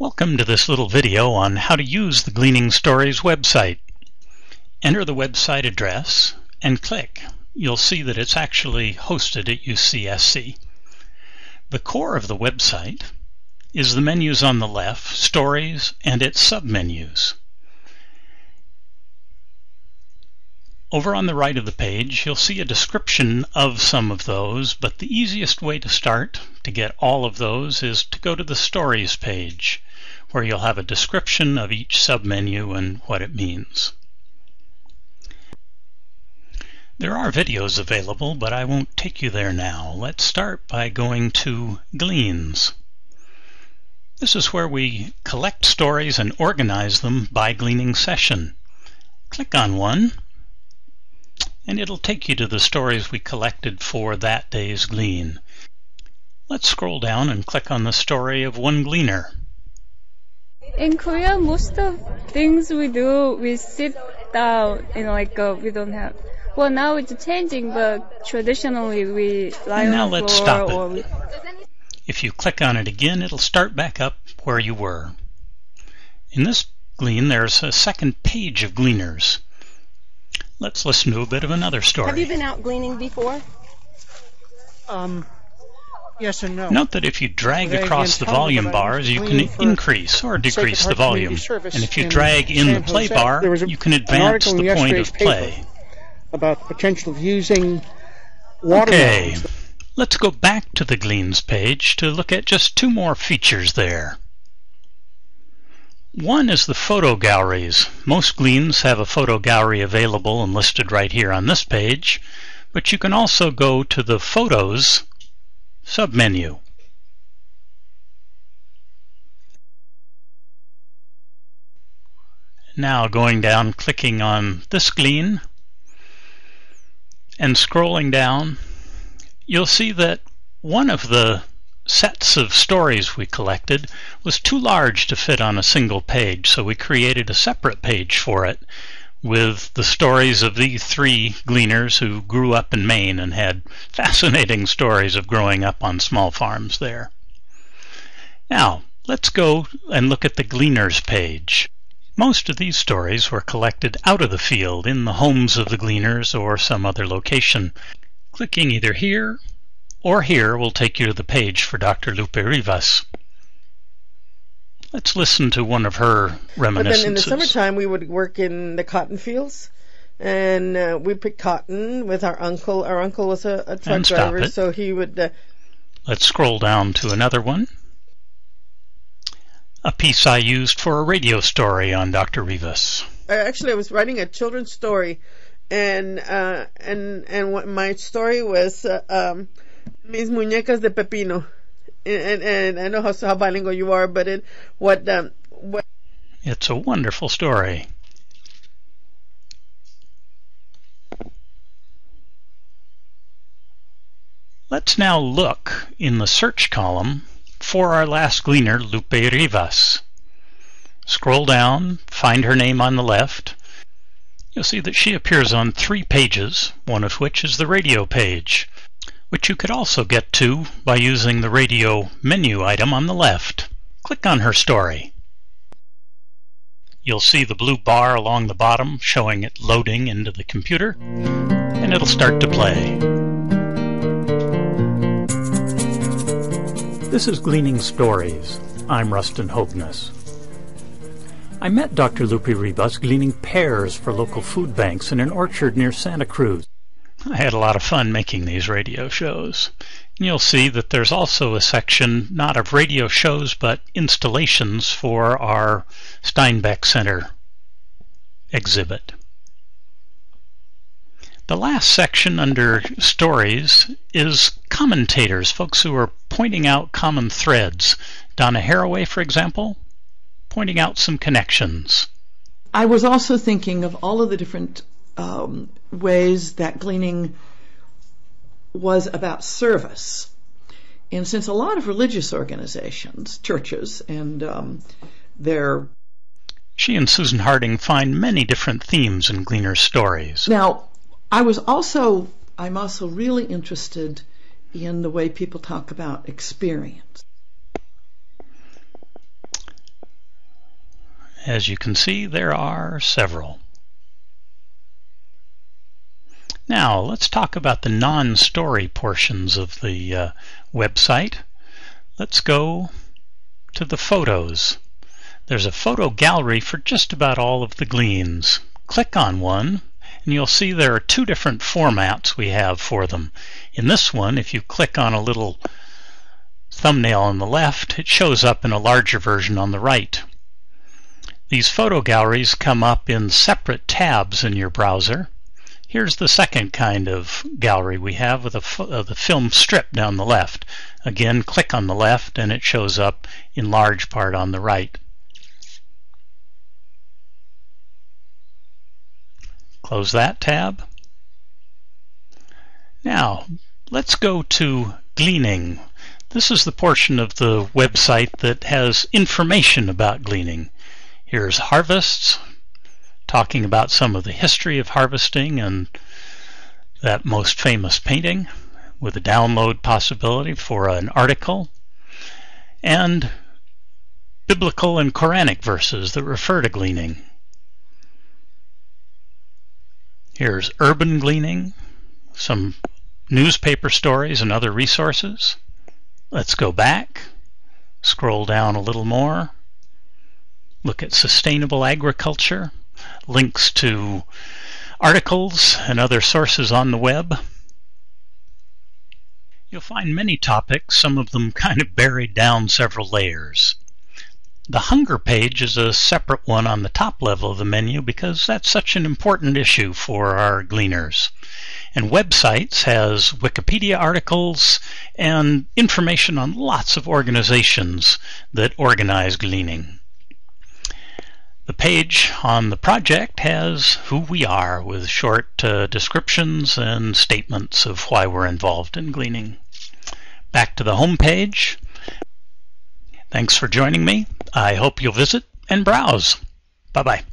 Welcome to this little video on how to use the Gleaning Stories website. Enter the website address and click. You'll see that it's actually hosted at UCSC. The core of the website is the menus on the left, Stories, and its submenus. Over on the right of the page, you'll see a description of some of those, but the easiest way to start to get all of those is to go to the Stories page, where you'll have a description of each submenu and what it means. There are videos available, but I won't take you there now. Let's start by going to Gleans. This is where we collect stories and organize them by gleaning session. Click on one, and it'll take you to the stories we collected for that day's glean. Let's scroll down and click on the story of one gleaner. In Korea, most of things we do, we sit down and we don't have. Well, now it's changing, but traditionally we lie on the floor. Now let's stop it. If you click on it again, it'll start back up where you were. In this glean, there's a second page of gleaners. Let's listen to a bit of another story. Have you been out gleaning before? Yes and no. Note that if you drag across the volume bars, you can increase or decrease the volume. And if you drag in the play bar, you can advance the point of play. About the potential of using watermelons. Okay, let's go back to the Gleans page to look at just two more features there. One is the photo galleries. Most Gleans have a photo gallery available and listed right here on this page, but you can also go to the Photos submenu. Now going down, clicking on this Glean, and scrolling down, you'll see that one of the sets of stories we collected was too large to fit on a single page, so we created a separate page for it with the stories of the three gleaners who grew up in Maine and had fascinating stories of growing up on small farms there. Now, let's go and look at the Gleaners page. Most of these stories were collected out of the field in the homes of the gleaners or some other location. Clicking either here or here will take you to the page for Dr. Lupe Rivas. Let's listen to one of her reminiscences. But then in the summertime, we would work in the cotton fields, and we picked cotton with our uncle. Our uncle was a truck driver, so he would... Let's scroll down to another one. A piece I used for a radio story on Dr. Rivas. Actually, I was writing a children's story, and what my story was Mis Muñecas de Pepino. And I know how bilingual you are, but it's a wonderful story. Let's now look in the search column for our last gleaner, Lupe Rivas. Scroll down, find her name on the left. You'll see that she appears on 3 pages, one of which is the radio page, which you could also get to by using the radio menu item on the left. Click on her story. You'll see the blue bar along the bottom showing it loading into the computer, and it'll start to play. This is Gleaning Stories. I'm Rustin Hogness. I met Dr. Lupe Rivas gleaning pears for local food banks in an orchard near Santa Cruz. I had a lot of fun making these radio shows. And you'll see that there's also a section not of radio shows but installations for our Steinbeck Center exhibit. The last section under Stories is commentators, folks who are pointing out common threads. Donna Haraway, for example, pointing out some connections. I was also thinking of all of the different ways that gleaning was about service. And since a lot of religious organizations, churches, and She and Susan Harding find many different themes in Gleaner's stories. Now, I'm also really interested in the way people talk about experience. As you can see, there are several. Now, let's talk about the non-story portions of the website. Let's go to the photos. There's a photo gallery for just about all of the gleans. Click on one, and you'll see there are two different formats we have for them. In this one, if you click on a little thumbnail on the left, it shows up in a larger version on the right. These photo galleries come up in separate tabs in your browser. Here's the second kind of gallery we have with the film strip down the left. Again, click on the left and it shows up in large part on the right. Close that tab. Now, let's go to Gleaning. This is the portion of the website that has information about gleaning. Here's harvests, talking about some of the history of harvesting and that most famous painting with a download possibility for an article, and biblical and Quranic verses that refer to gleaning. Here's urban gleaning, some newspaper stories and other resources. Let's go back, scroll down a little more, look at sustainable agriculture, links to articles and other sources on the web. You'll find many topics, some of them kind of buried down several layers. The hunger page is a separate one on the top level of the menu because that's such an important issue for our gleaners. And websites has Wikipedia articles and information on lots of organizations that organize gleaning. The page on the project has who we are with short descriptions and statements of why we're involved in gleaning. Back to the home page. Thanks for joining me. I hope you'll visit and browse. Bye-bye.